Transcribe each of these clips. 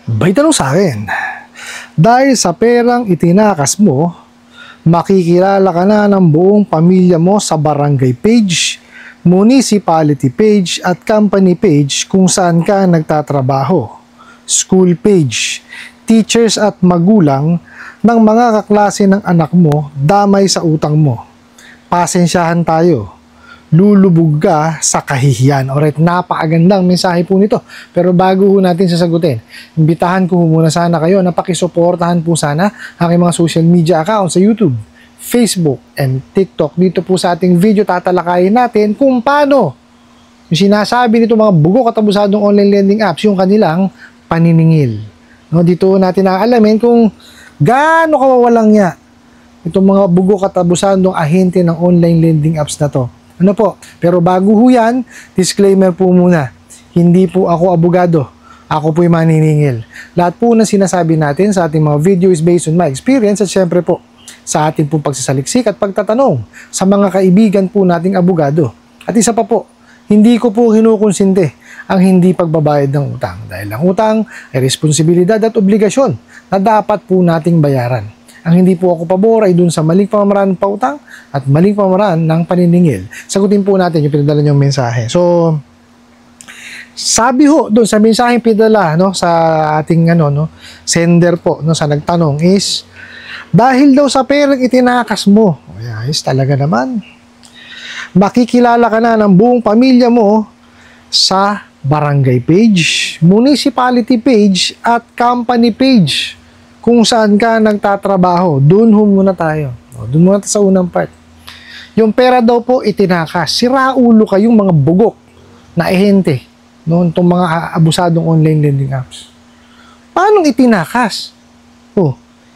May tanong sa akin, dahil sa perang itinakas mo, makikilala ka na ng buong pamilya mo sa barangay page, municipality page at company page kung saan ka nagtatrabaho, school page, teachers at magulang ng mga kaklase ng anak mo damay sa utang mo. Pasensyahan tayo. Lulubog ka sa kahihiyan. Alright, napakagandang mensahe po nito. Pero bago ho natin sasagutin, imbitahan ko muna sana kayo na pakisuportahan po sana aking mga social media accounts sa YouTube, Facebook, and TikTok. Dito po sa ating video tatalakayin natin kung paano yung sinasabi nito mga bugok at abusadong online lending apps yung kanilang paniningil. No, dito natin aalamin kung gaano kawawalang niya itong mga bugok at abusadong ahente ng online lending apps na to. Ano po? Pero bago ho yan, disclaimer po muna. Hindi po ako abogado. Ako po yung maniningil. Lahat po na sinasabi natin sa ating mga video is based on my experience at syempre po sa ating pong pagsasaliksik at pagtatanong sa mga kaibigan po nating abogado. At isa pa po, hindi ko po kinukonsinte ang hindi pagbabayad ng utang. Dahil ang utang ay responsibilidad at obligasyon na dapat po nating bayaran. Ang hindi po ako pabor ay dun sa maling pamamaraan ng pautang at maling pamamaraan ng paniningil. Sagutin po natin yung pinadala niyong mensahe. So, sabi ho dun sa mensaheng pinadala sa ating sender po sa nagtanong is dahil daw sa perang itinakas mo. Yes, talaga naman. Makikilala ka na ng buong pamilya mo sa barangay page, municipality page at company page. Kung saan ka nagtatrabaho, doon muna tayo. Doon muna sa unang part. Yung pera daw po itinakas. Siraulo kayong mga bugok na ehente. Itong mga abusadong online lending apps. Paano itinakas?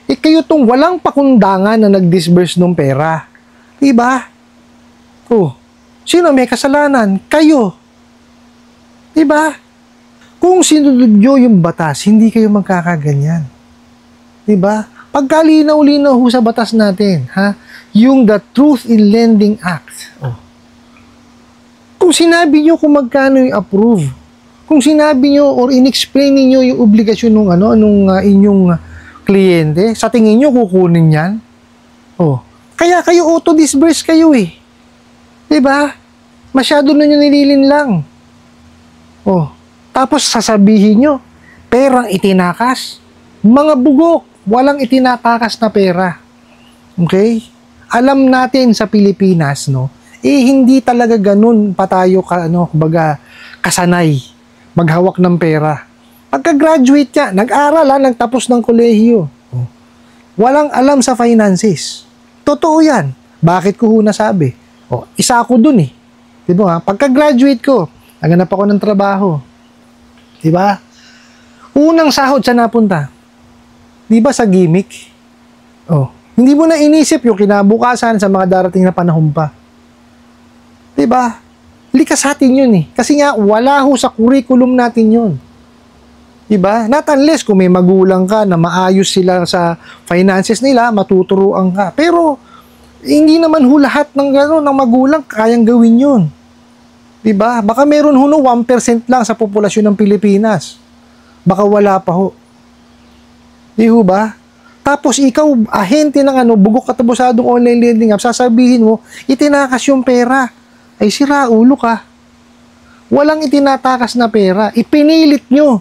Kayo itong walang pakundangan na nag-disburse ng pera. Diba? Sino may kasalanan? Kayo. Diba? Kung sinunod nyo yung batas, hindi kayo magkakaganyan. Diba? Pagkalinaw-linaw ho sa batas natin, yung the Truth in Lending Act. Kung sinabi nyo kung magkano yung approve, kung sinabi nyo or in-explain niyo yung obligasyon ng inyong kliyente, sa tingin nyo kukunin yan? Kaya kayo auto-disburse kayo eh. Diba? Masyado na nyo nililin lang. Tapos sasabihin nyo, perang itinakas. Mga bugok, walang itinatakas na pera. Okay? Alam natin sa Pilipinas, hindi talaga ganun pa tayo kasanay maghawak ng pera. Pagka-graduate niya, nag-aral nagtapos ng kolehiyo. Walang alam sa finances. Totoo yan. Bakit ko nasabi? Isa ako dun eh. Diba? Pagka-graduate ko, naganap ako ng trabaho. Diba? Unang sahod sa napunta. Diba sa gimmick? Hindi mo na inisip yung kinabukasan sa mga darating na panahon pa. Diba? Likas atin yun eh. Kasi nga, wala ho sa curriculum natin yun. Diba? Not unless kung may magulang ka na maayos sila sa finances nila, matuturuan ka. Pero, hindi naman ho lahat ng magulang kayang gawin yun. Diba? Baka meron ho 1% lang sa populasyon ng Pilipinas. Baka wala pa ho. Di ho ba? Tapos ikaw, ahente ng bugok at abusadong online lending app, sasabihin mo, itinakas yung pera. Ay siraulo ka. Walang itinatakas na pera. Ipinilit nyo.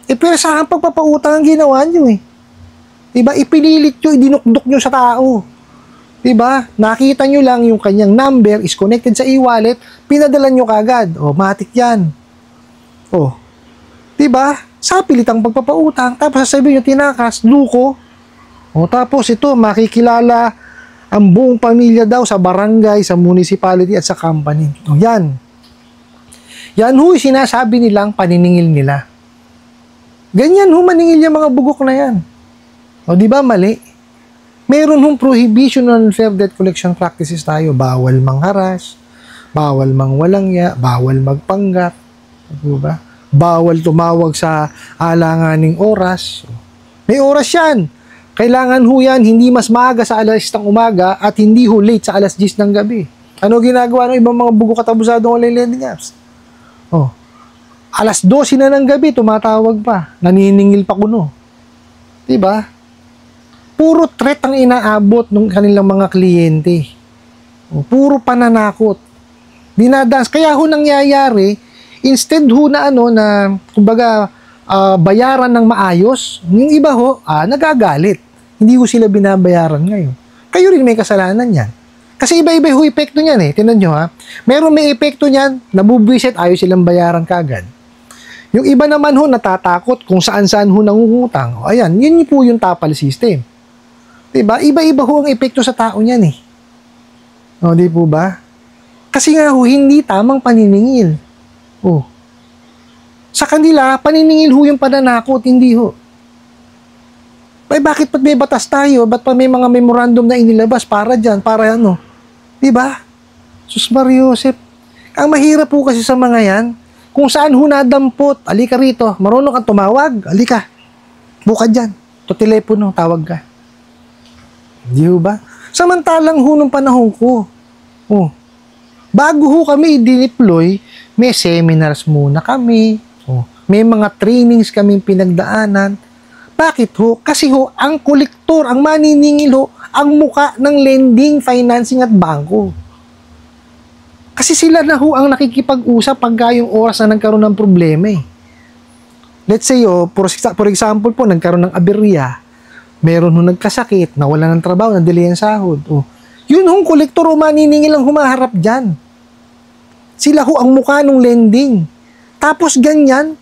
Pero saan pagpapautang ang ginawa nyo eh? Diba? Ipinilit nyo, idinukdok nyo sa tao. Diba? Nakita nyo lang yung kanyang number is connected sa e-wallet, pinadala nyo kagad. Matik yan. Diba? Sa pilitang pagpapautang, tapos sasabihin nyo, tinakas, luko. Tapos ito, makikilala ang buong pamilya daw sa barangay, sa municipality at sa company. Yan. Yan ho, sinasabi nilang paniningil nila. Ganyan ho, maningil yung mga bugok na yan. Diba, mali? Meron hong prohibition on unfair debt collection practices tayo. Bawal mangharas, bawal mangwalangya, bawal magpanggap. Diba? Bawal tumawag sa alanganing oras. May oras yan. Kailangan ho yan hindi mas maaga sa alas 10 ng umaga at hindi ho late sa alas 10 ng gabi. Ano ginagawa ng ibang mga bugok at abusadong online lending apps? Alas 12 na ng gabi, tumatawag pa. Naniningil pa kuno. Diba? Puro threat ang inaabot ng kanilang mga kliyente. Puro pananakot. Dinadans. Kaya ho nangyayari, instead ho na kumbaga, bayaran ng maayos, yung iba ho, nagagalit. Hindi ho sila binabayaran ngayon. Kayo rin may kasalanan yan. Kasi iba-iba ho epekto niyan eh. Tingnan nyo ha. Meron may epekto niyan, nabubwisit, ayaw silang bayaran kagad. Yung iba naman ho, natatakot kung saan-saan ho nangungutang. O, ayan, yun po yung tapal system. Diba? Iba-iba ho ang epekto sa tao niyan eh. O, di po ba? Kasi nga ho, hindi tamang paniningil. O. Sa kanila, paniningil ho yung pananakot, hindi ho. Ay, bakit may batas tayo? Ba't pa may mga memorandum na inilabas para dyan? Para ano? Diba? Sus Mariosep. Ang mahirap po kasi sa mga yan, kung saan ho nadampot, alika rito, marunong kang tumawag, alika, bukad dyan, to telepono, tawag ka. Di ho ba? Samantalang ho nung panahon ko, bago ho kami i-deploy, may seminars muna kami, may mga trainings kaming pinagdaanan. Bakit ho? Kasi ho, ang kolektor, ang maniningil ho, ang muka ng lending, financing at bangko. Kasi sila na ho ang nakikipag-usap pagka yung oras na nagkaroon ng problema eh. Let's say, for example po, nagkaroon ng aberya, meron ho nagkasakit, nawala ng trabaho, na-delay ang sahod. Yun hong kolektor o maniningil ang humaharap dyan. Sila ho ang mukha ng lending. Tapos ganyan,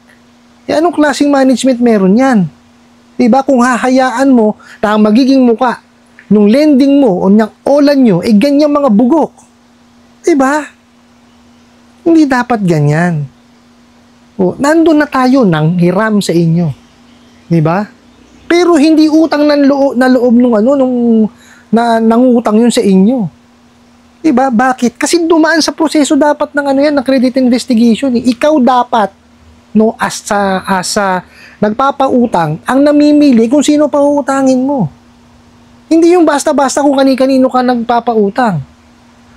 anong klaseng management meron yan? Diba? Kung hahayaan mo na ang magiging muka nung lending mo o niyang olan nyo, ganyan mga bugok. Diba? Hindi dapat ganyan. Nandun na tayo nang hiram sa inyo. Diba? Pero hindi utang na loob nung nangutang yun sa inyo. Diba? Bakit? Kasi dumaan sa proseso dapat ng ng credit investigation. Ikaw dapat, as nagpapautang, ang namimili kung sino pa uutangin mo. Hindi yung basta-basta kung kani-kanino ka nagpapautang.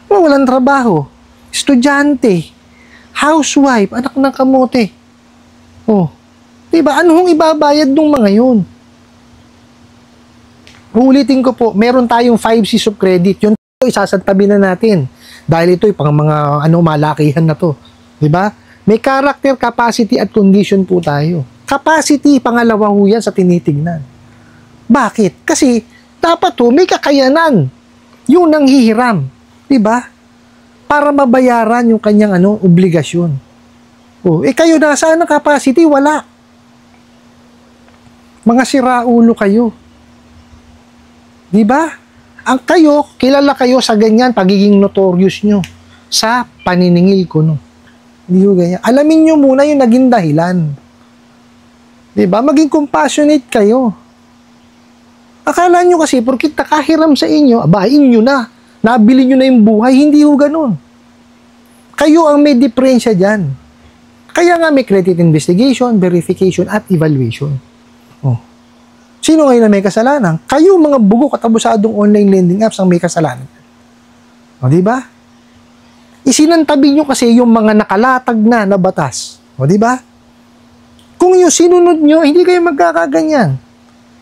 Walang trabaho. Estudyante. Housewife. Anak ng kamote. Diba? Ano hong ibabayad nung mga yun? Ulitin ko po, meron tayong 5 C's of credit. Yun isasantabi na natin. Dahil ito pang mga malakihan na to. Diba? May character, capacity, at condition po tayo. Capacity, pangalawa ho yan sa tinitignan. Bakit? Kasi, dapat may kakayanan. Yung nanghihiram. Diba? Para mabayaran yung kanyang obligasyon. Kayo nasaan ang capacity? Wala. Mga siraulo kayo. Diba? Kilala kayo sa ganyan, pagiging notorious nyo. Sa paniningil ko, Hindi ko ganyan. Alamin nyo muna yung naging dahilan. Diba? Maging compassionate kayo. Akala nyo kasi, porkit nakahiram sa inyo, inyo na. Nabili nyo na yung buhay. Hindi ho ganun. Kayo ang may diferensya dyan. Kaya nga may credit investigation, verification, at evaluation. Sino ngayon na may kasalanan? Kayo mga bugok at abusadong online lending apps ang may kasalanan. Diba? Isinantabi nyo kasi yung mga nakalatag na batas. Diba? Kung yung sinunod nyo, hindi kayo magkakaganyan.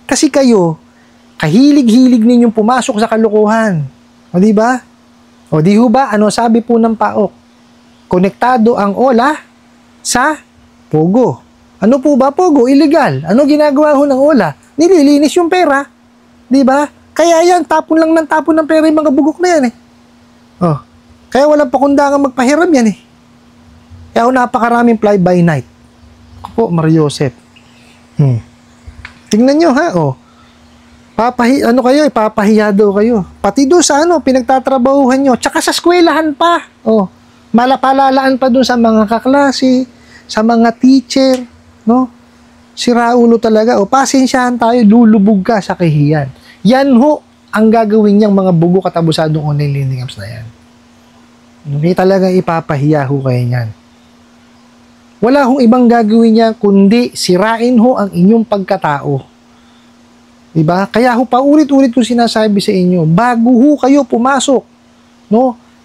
Kasi kayo, kahilig-hilig ninyong pumasok sa kalokohan. Diba? Di ho ba? Ano sabi po ng PAOK? Konektado ang OLA sa Pogo. Ano po ba Pogo? Illegal. Ano ginagawa ho ng OLA? Nililinis yung pera. Diba? Kaya yan, tapon lang ng tapon ng pera yung mga bugok na yan eh. Kaya walang pakundangan magpahiram yan eh. Kaya napakaraming fly by night. Ako po, Mariosep. Tingnan nyo ha, ipapahiya daw kayo. Pati doon sa pinagtatrabahuhan nyo, tsaka sa eskwelahan pa. Malapalalaan pa doon sa mga kaklase, sa mga teacher, siraulo talaga. Pasensyahan tayo, lulubog ka sa kahiyan. Yan ho ang gagawin niyang mga bugok at abusadong online lending apps na yan. Hindi talaga ipapahiya ho kayo niyan. Wala hong ibang gagawin niya kundi sirain ho ang inyong pagkatao. Diba? Kaya ho paulit-ulit ko sinasabi sa inyo, bago ho kayo pumasok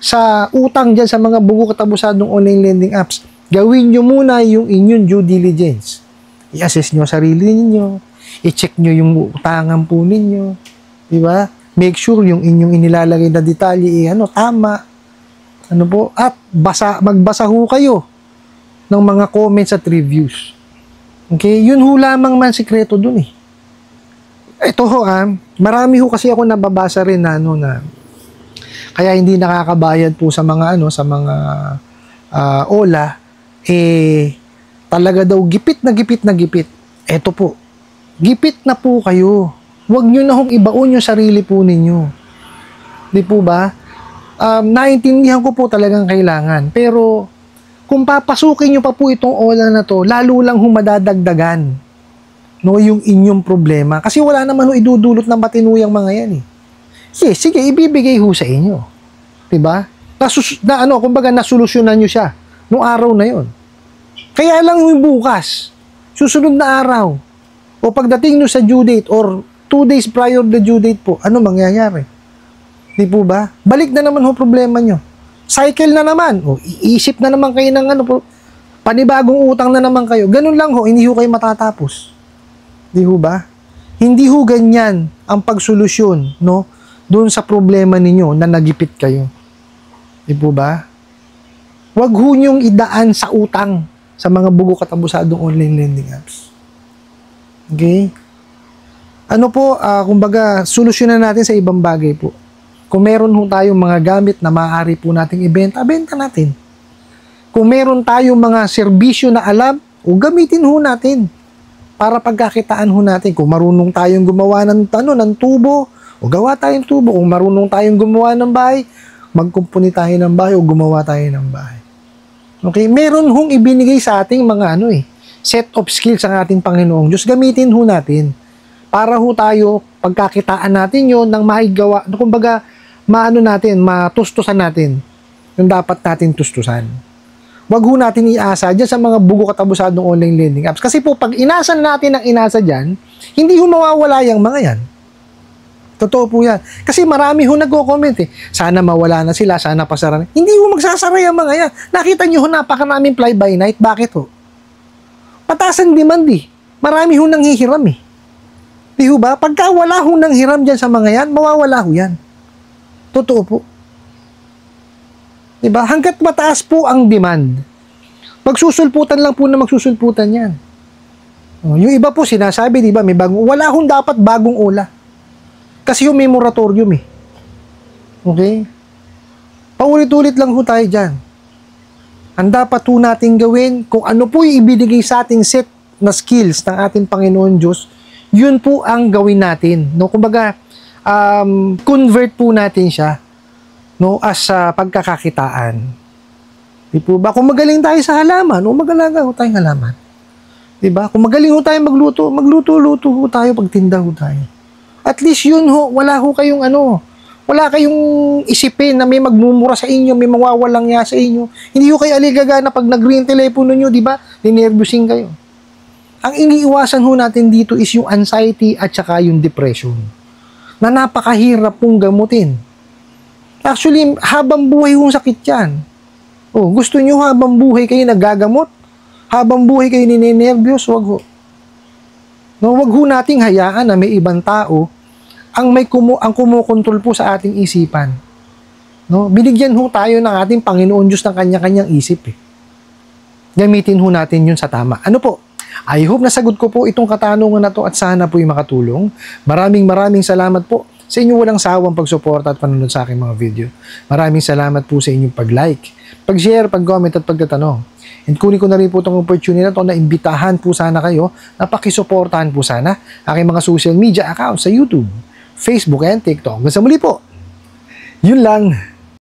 sa utang dyan sa mga bugok at abusadong online lending apps, Gawin nyo muna yung inyong due diligence. I-assess nyo sarili ninyo. I-check nyo yung utangan po ninyo. Di ba? Make sure yung inyong inilalagay na detalye, tama. Ano po? At magbasa ho kayo ng mga comments at reviews. Okay? Yun ho lamang man sikreto dun eh. Ito ho, marami ho kasi ako nababasa rin na kaya hindi nakakabayad po sa mga OLA, talaga daw gipit na gipit. Eto po, gipit na po kayo. Huwag nyo na hong ibaon yung sarili po ninyo. Di po ba? Naintindihan ko po talagang kailangan. Pero, kung papasukin nyo pa po itong OLA na to, lalo lang humadadagdagan yung inyong problema. Kasi wala naman idudulot ng matinuyang mga yan eh. Sige, ibibigay ho sa inyo. Diba? Kumbaga nasolusyonan nyo siya nung araw na yon. Kaya lang yung bukas, susunod na araw, o pagdating nyo sa due date or 2 days prior the due date po, ano mangyayari? Di po ba? Balik na naman ho problema nyo. Cycle na naman. O, iisip na naman kayo ng panibagong utang na naman kayo. Ganun lang ho, hindi ho kayo matatapos. Di ho ba? Hindi ho ganyan ang pagsolusyon, doon sa problema ninyo na nagipit kayo. Di po ba? Huwag ho niyong idaan sa utang sa mga bugo katabusadong online lending apps. Okay? Kumbaga, solusyonan natin sa ibang bagay po. Kung meron ho tayong mga gamit na maaari po nating ibenta, benta natin. Kung meron tayong mga serbisyo na alam, gamitin ho natin para pagkakitaan ho natin. Kung marunong tayong gumawa ng tubo, gawa tayong tubo. Kung marunong tayong gumawa ng bahay, magkumpuni tayo ng bahay o gumawa tayo ng bahay. Okay? Meron hong ibinigay sa ating mga set of skills ang ating Panginoong Diyos. Gamitin ho natin para ho tayo, pagkakitaan natin yon nang maigawa, kumbaga, matustusan natin yung dapat natin tustusan. Wag ho natin iasa dyan sa mga bugo katabusadong online lending apps. Kasi po, pag inasa natin ang inasa dyan, hindi ho mawawala yung mga yan. Totoo po yan. Kasi marami ho nagko-comment sana mawala na sila, sana pasara na. Hindi ho magsasara yung mga yan. Nakita nyo ho, napakaraming fly by night. Bakit ho? Pataas ang demand Marami ho nanghihiram Di ho ba? Pagka wala ho nang hiram dyan sa mga yan, mawawala ho yan. Totoo po. Diba? Hanggat mataas po ang demand, magsusulputan lang po na magsusulputan yan. Yung iba po sinasabi, diba, wala hong dapat bagong OLA. Kasi yung may moratorium Okay? Paulit-ulit lang ho tayo dyan. Ang dapat po natin gawin, kung ano po yung ibinigay sa ating set na skills ng ating Panginoon Diyos, yun po ang gawin natin. Kumbaga, convert po natin siya as pagkakakitaan. Di po ba? Kung magaling tayo sa halaman, magaling ho tayong halaman. Di ba? Kung magaling ho tayo magluto-luto ho tayo, pagtinda ho tayo. At least yun ho, wala ho kayong wala kayong isipin na may magmumura sa inyo, may mawawalang niya sa inyo. Hindi ho kayo aligaga na pag nag-ring telepono nyo, di ba? Dinervyusin kayo. Ang iniiwasan ho natin dito is yung anxiety at saka yung depression na napakahirap pong gamutin. Actually, habang buhay yung sakit yan. Gusto nyo habang buhay kayo nagagamot? Habang buhay kayo ninenervyos? Wag ho. Wag ho nating hayaan na may ibang tao ang kumukontrol po sa ating isipan. Binigyan ho tayo ng ating Panginoon Diyos ng kanya-kanyang isip Gamitin ho natin yun sa tama. I hope nasagot ko po itong katanungan na to at sana po'y makatulong. Maraming salamat po sa inyong walang sawang pagsuporta at panunod sa aking mga video. Maraming salamat po sa inyong pag-like, pag-share, pag-comment at pagtatanong. And kunin ko na rin po itong opportunity na ito na imbitahan po sana kayo na pakisuportahan po sana aking mga social media accounts sa YouTube, Facebook, and TikTok. Hanggang sa muli po. Yun lang.